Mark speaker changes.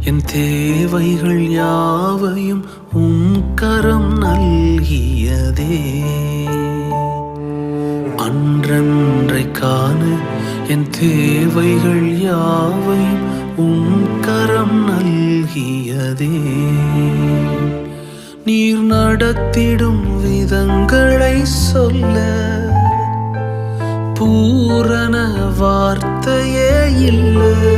Speaker 1: என் தேவைகள் யாவையும் உம் கரம் நல்கியதே. அன்றன்றை காண என் தேவைகள் யாவையும் உம் கரம் நல்கியதே. நீர் நடத்திடும் விதங்களை சொல்ல பூரண வார்த்தையே இல்லை.